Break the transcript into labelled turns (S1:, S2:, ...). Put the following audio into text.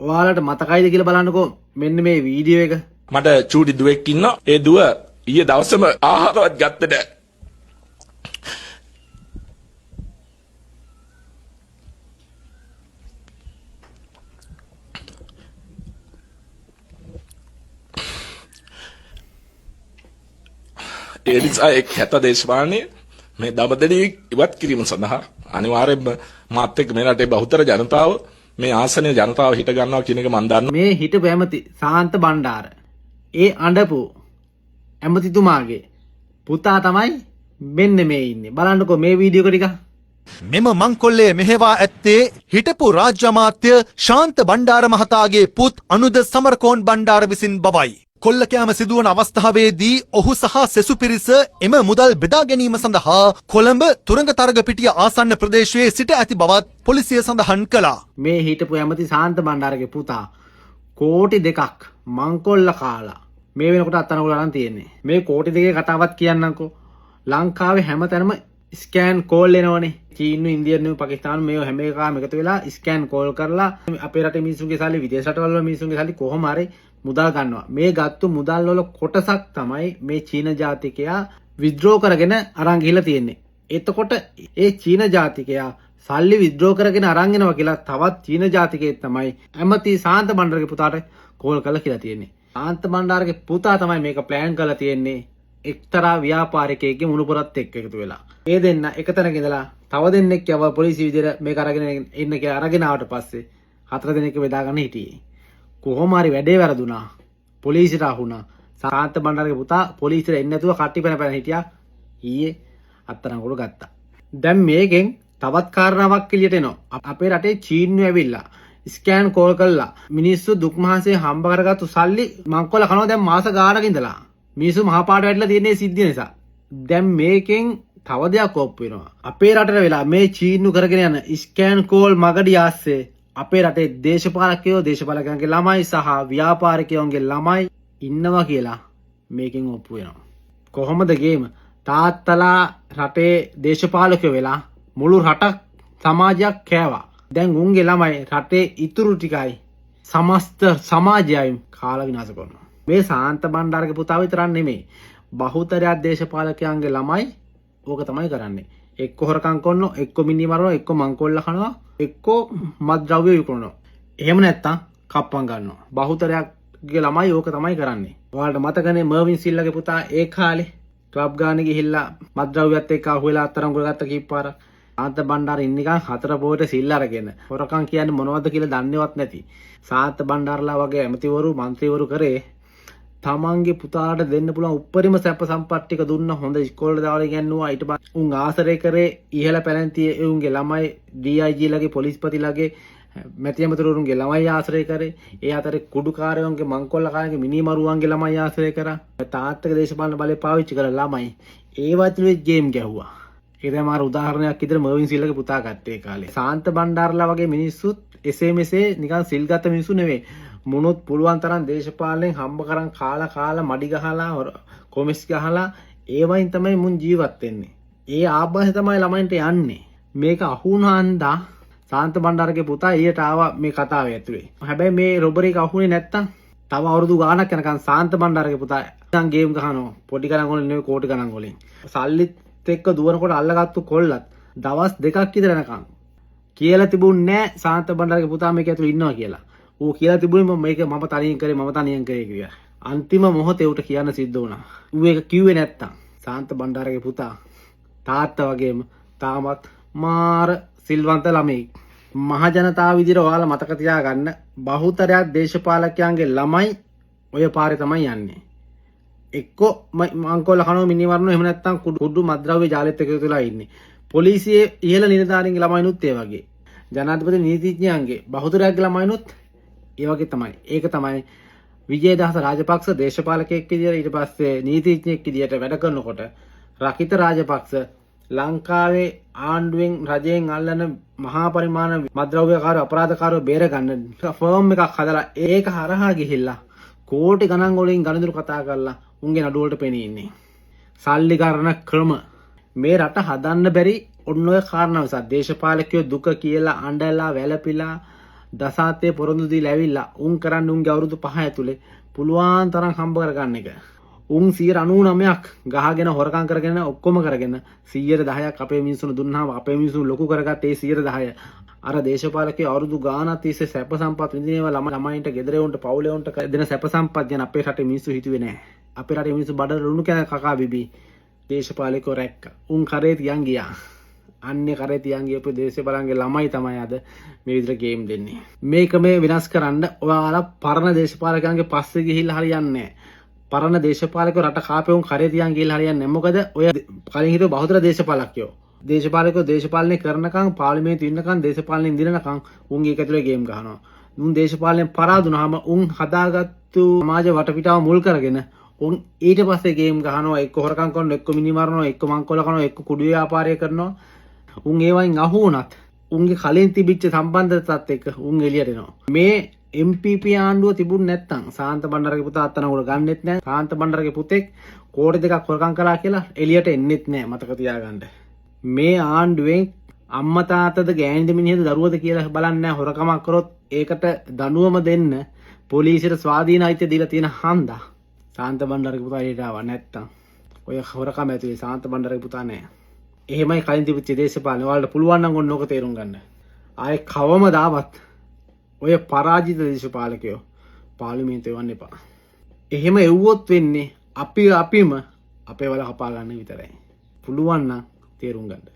S1: ඔයාලට මතකයිද කියලා බලන්නකෝ මෙන්න මේ වීඩියෝ එක.
S2: මට චූටි දුවෙක් ඉන්නවා. ඒ දුව ඊයේ දවසම ආහාරවත් ගත්තේ නැහැ. ඒ නිසා එක් හැත දේශපාලනයේ මේ දඹදෙණිය ඉවත් කිරීම සඳහා අනිවාර්යයෙන්ම මාත් එක්ක මේ රටේ බහුතර ජනතාව මේ ආසනීය ජනතාව හිට ගන්නවා කියන එක මම දන්නවා.
S1: මේ හිටපු ඇමති සාන්ත බණ්ඩාර ඒ අඬපු ඇමතිතුමාගේ පුතා තමයි මෙන්න මේ ඉන්නේ. බලන්නකෝ මේ වීඩියෝ එක ටික.
S3: මෙම මංකොල්ලේ මෙහෙවා ඇත්තේ හිටපු රාජ්‍ය අමාත්‍ය ශාන්ත බණ්ඩාර මහතාගේ පුත් අනුද සමරකෝන් බණ්ඩාර විසින් බවයි. කොල්ලකෑම සිදුවන අවස්ථාවේදී ඔහු සහ සෙසු පිරිස එම මුදල් බෙදා ගැනීම සඳහා කොළඹ තුරංගතරගපිටිය ආසන්න ප්‍රදේශයේ සිට ඇති බවත් පොලිසිය සඳහන් කළා.
S1: මේ හිටපු ඇමති සාන්ත බණ්ඩාරගේ පුතා කෝටි 2ක් මංකොල්ල කාලා මේ වෙනකොට අත්අඩංගුවට අරන් තියෙන්නේ. මේ කෝටි 2 කතාවත් කියන්නම්කෝ. ලංකාවේ හැමතැනම ස්කෑන් කෝල් එනවනේ. චීනු ඉන්දියානු පාකිස්තානු මේ හැම එකම එකතු වෙලා ස්කෑන් කෝල් කරලා අපේ රටේ මිනිස්සුන්ගේ සල්ලි විදේශ රටවල මිනිස්සුන්ගේ සල්ලි කොහොම හරි මුදල් ගන්නවා. මේ ගත්තු මුදල් වල කොටසක් තමයි මේ චීන ජාතිකයා විත්ඩ්‍රෝ කරගෙන අරන් ගිහිල්ලා තියෙන්නේ. එතකොට ඒ චීන ජාතිකයා සල්ලි විත්ඩ්‍රෝ කරගෙන අරන් එනවා කියලා තවත් චීන ජාතිකයෙක් තමයි ඇමති සාන්ත බණ්ඩාරගේ පුතාට කෝල් කරලා කියලා තියෙන්නේ. සාන්ත බණ්ඩාරගේ පුතා තමයි මේක ප්ලෑන් කරලා තියෙන්නේ. එක්තරා ව්‍යාපාරිකයෙක්ගේ මුණුපුරත් එක්ක එකතු වෙලා. ඒ දෙන්න එකතැනක ඉඳලා තව දෙන්නෙක් යව පොලිසිය විදිහට මේක අරගෙන එන්න කියලා අරගෙන ආවට පස්සේ 4 දෙනෙක් බෙදා ගන්න හිටියේ. කොහොම හරි වැඩේ වැරදුනා. පොලිසියට අහුණා. සාන්ත බණ්ඩාරගේ පුතා පොලිසියට එන්නේ නැතුව කට්ටි පැන හිටියා. ඊයේ අත්අඩංගුවට ගත්තා. දැන් මේකෙන් තවත් කාරණාවක් එළියට එනවා. අපේ රටේ චීනු ඇවිල්ලා ස්කෑන් කෝල් කළා. මිනිස්සු දුක් මහන්සියෙන් හම්බ කරගත්තු සල්ලි මංකොල්ල කනවා දැන් මාස ගාණක් ඉඳලා. මිනිස්සු මහපාට වැටලා තියෙන සිද්ධිය නිසා. දැන් මේකෙන් තව දෙයක් ඔප්පු වෙනවා. අපේ රටට වෙලා මේ චීනු කරගෙන යන ස්කෑන් කෝල් මගඩිය ආස්සේ අපේ රටේ දේශපාලකයන්ගේ ළමයි සහ ව්‍යාපාරිකයන්ගේ ළමයි ඉන්නවා කියලා මේකෙන් ඔප්පු වෙනවා. කොහොමද ගේම? තාත්තලා රටේ දේශපාලකයෝ වෙලා මුළු රටක් සමාජයක් කෑවා. දැන් උන්ගේ ළමයි රටේ ඉතුරු ටිකයි සමස්ත සමාජයයි කාලා විනාශ කරනවා. මේ සාන්ත බණ්ඩාරගේ පුතා විතරක් නෙමෙයි. බහුතරයක් දේශපාලකයන්ගේ ළමයි ඕක තමයි කරන්නේ. එක්ක හොරකම් කරනවා, එක්ක මිනි මරනවා, එක්ක මංකොල්ල කනවා, එක්ක මත්ද්‍රව්‍ය විකුණනවා. එහෙම නැත්තම් කප්පම් ගන්නවා. බහුතරයක්ගේ ළමයි ඕක තමයි කරන්නේ. ඔයාලට මතකනේ මර්වින් සිල්ලාගේ පුතා ඒ කාලේ ක්ලබ් ගානේ ගිහිල්ලා මත්ද්‍රව්‍යත් එක්ක අහුවෙලා අත්අඩංගුවට ගත්ත කීපාරක්. සාන්ත බණ්ඩාර ඉන්නකන් 4 පොයට සිල් අරගෙන හොරකම් කියන්නේ මොනවද කියලා දන්නේවත් නැති. සාන්ත බණ්ඩාරලා වගේ ඇමතිවරු, മന്ത്രിවරු කරේ තමන්ගේ පුතාට දෙන්න පුළුවන් උපරිම සැප සම්පත් ටික දුන්න. හොඳ ඉස්කෝලේ දාලා ඉගෙනුවා. ඊට පස්සේ උන් ආශ්‍රය කරේ ඉහළ පැලැන්තියේ උන්ගේ ළමයි DIG ලගේ පොලිස්පතිලගේ මැති ඇමතිවරුන්ගේ ළමයි ආශ්‍රය කරේ. ඒ අතරේ කුඩුකාරයන්ගේ මංකොල්ල කාරයන්ගේ මිනිමරුවන්ගේ ළමයි ආශ්‍රය කරා. තාත්තගේ දේශපාලන බලය පාවිච්චි කරලා ළමයි ඒවත් ගේම් ගැහුවා. ඒ තමයි මාර උදාහරණයක් විදිහට මර්වින් සිල්ලාගේ පුතා ගත්තේ කාලේ. සාන්ත බණ්ඩාරලා වගේ මිනිස්සුත් එසේ මෙසේ නිකන් සිල් ගත්ත මිනිස්සු නෙවෙයි. මොනොත් පුළුවන් තරම් දේශපාලනයෙන් හම්බ කරන් කාලා මඩි ගහලා කොමිස් ගහලා ඒවයින් තමයි මුන් ජීවත් වෙන්නේ. ඒ ආභාසය තමයි ළමයින්ට යන්නේ. මේක අහුණාන්දා සාන්ත බණ්ඩාරගේ පුතා ඊට ආවා මේ කතාවේ ඇතුලේ. හැබැයි මේ රොබරි එක අහුනේ නැත්තම් තව අවුරුදු ගාණක් යනකම් සාන්ත බණ්ඩාරගේ පුතා දැන් ගේම් ගහනවා. පොඩි ගණන් වලින් නෙවෙයි කෝටි ගණන් වලින්. සල්ලිත් එක්ක දුවනකොට අල්ලගත්තු කොල්ලත් දවස් 2ක් විතර යනකම් කියලා තිබුණේ නැහැ සාන්ත බණ්ඩාරගේ පුතා මේක ඇතුලේ ඉන්නවා කියලා. ඌ කියලා තිබුණේ මේක මම තනියෙන් කරේ කියලා. අන්තිම මොහොතේ ඌට කියන්න සිද්ධ වුණා. ඌ ඒක කිව්වේ නැත්තම් සාන්ත බණ්ඩාරගේ පුතා තාත්තා වගේම තාමත් මාර සිල්වන්ත ළමෙක්. මහ ජනතාව විදිහට ඔයාලා මතක තියාගන්න බහුතරයක් දේශපාලකයන්ගේ ළමයි ඔය පාරේ තමයි යන්නේ. එක්කෝ මංකොල්ල කනවා මිනි මරනවා එහෙම නැත්තම් කුඩු මත්ද්‍රව්‍ය ජාලෙත් එක්ක වෙලා ඉන්නේ. පොලිසියේ ඉහළ නිලධාරීන්ගේ ළමයිනුත් ඒ වගේ. ජනාධිපති නීතිඥයන්ගේ බහුතරයක් ළමයිනුත් ඒ වගේ තමයි. ඒක තමයි විජේදාස රාජපක්ෂ දේශපාලකයෙක් විදියට ඊට පස්සේ නීතිඥයෙක් විදියට වැඩ කරනකොට රකිත රාජපක්ෂ ලංකාවේ ආණ්ඩුවෙන් රජයෙන් අල්ලන මහා පරිමාණ මත්ද්‍රව්‍යකාර අපරාධකාරව බේර ගන්න ෆර්ම් එකක් හදලා ඒක හරහා ගිහිල්ලා කෝටි ගණන් වලින් ගණදුරු කතා කරලා උන්ගේ නඩුවලට පෙනී ඉන්නේ. සල්ලි කරන ක්‍රම මේ රට හදන්න බැරි ඔන්න ඔය කාරණා නිසා දේශපාලකයෝ දුක කියලා අඬලා වැළපිලා දසාත්තේ පොරොන්දු දීලා ඇවිල්ලා උන් කරන්න උන්ගේ අවුරුදු 5 ඇතුලේ පුළුවන් තරම් හම්බ කරගන්න එක. උන් 99%ක් ගහගෙන හොරකම් කරගෙන ඔක්කොම කරගෙන 110ක් අපේ මිනිස්සුන් දුන්නාම අපේ මිනිස්සුන් ලොකු කරගත්තේ 110. අර දේශපාලකයෝ අවුරුදු ගාණක් තිස්සේ සැප සම්පත් විඳිනේවා ළමයින්ට ගෙදර උන්ට පවුලේ උන්ට දෙන සැප සම්පත් ගැන අපේ රටේ මිනිස්සු හිතුවේ නැහැ. අපේ රටේ මිනිස්සු බඩ ලුණු කන කකා බිබි දේශපාලකයෝ රැක්ක. උන් කරේ තියන් ගියා. අන්නේ කරේ තියන් ගියපු දේශපාලන්ගේ ළමයි තමයි අද මේ විදිහට ගේම් දෙන්නේ. මේක මේ විනාශ කරන්න ඔයාලා පරණ දේශපාලකයන්ගේ පස්සේ ගිහිල්ලා හරියන්නේ නැහැ. පරණ දේශපාලකයෝ රට කාපේ උන් කරේ තියන් ගිහිල්ලා හරියන්නේ නැහැ. මොකද ඔය කලින් හිටපු බහුතර දේශපාලකයෝ දේශපාලකයෝ දේශපාලනය කරනකම් පාර්ලිමේන්තුවේ ඉන්නකම් දේශපාලනයෙන් දිනනකම් උන් ඒක ඇතුලේ ගේම් ගහනවා. උන් දේශපාලනයෙන් පරාදුනහම උන් හදාගත්තු සමාජ වටපිටාව මුල් කරගෙන උන් ඊට පස්සේ ගේම් ගහනවා. එක්ක හොරකම් කරනවා, එක්ක මිනි මරනවා, එක්ක මංකොල්ල කරනවා, එක්ක කුඩු ව්‍යාපාරය කරනවා. උන් ඒවයින් අහු වුණත් උන්ගේ කලින් තිබිච්ච සම්බන්ධතාවත් එක්ක උන් එළියට එනවා. මේ MPP ආණ්ඩුව තිබුණ නැත්තම් සාන්ත බණ්ඩාරගේ පුතා අත්තනගොඩ ගන්නෙත් නැහැ. සාන්ත බණ්ඩාරගේ පුතෙක් කෝටි දෙකක් හොරකම් කළා කියලා එළියට එන්නෙත් නැහැ. මතක තියාගන්න. මේ ආණ්ඩුවෙන් අම්මා තාත්තද ගෑනිද මිනිහද දරුවද කියලා බලන්නේ නැහැ. හොරකමක් කරොත් ඒකට දඬුවම දෙන්න පොලිසියට ස්වාධීන අයිතිය දීලා තියෙන හන්දා සාන්ත බණ්ඩාරගේ පුතා එළියට ආවා නැත්තම් ඔය හොරකම ඇතුලේ සාන්ත බණ්ඩාරගේ පුතා නැහැ. එහෙමයි කලින් තිබුච්ච දේශපාලන වලට පුළුවන් නම් ඔන්න ඕක තේරුම් ගන්න. ආයේ කවමදාවත් ඔය පරාජිත දේශපාලකයෝ පාර්ලිමේන්තුවේ වන්න එපා. එහෙම එව්වොත් වෙන්නේ අපිම අපේ වල කපා ගන්න විතරයි. පුළුවන් නම් තේරුම් ගන්න.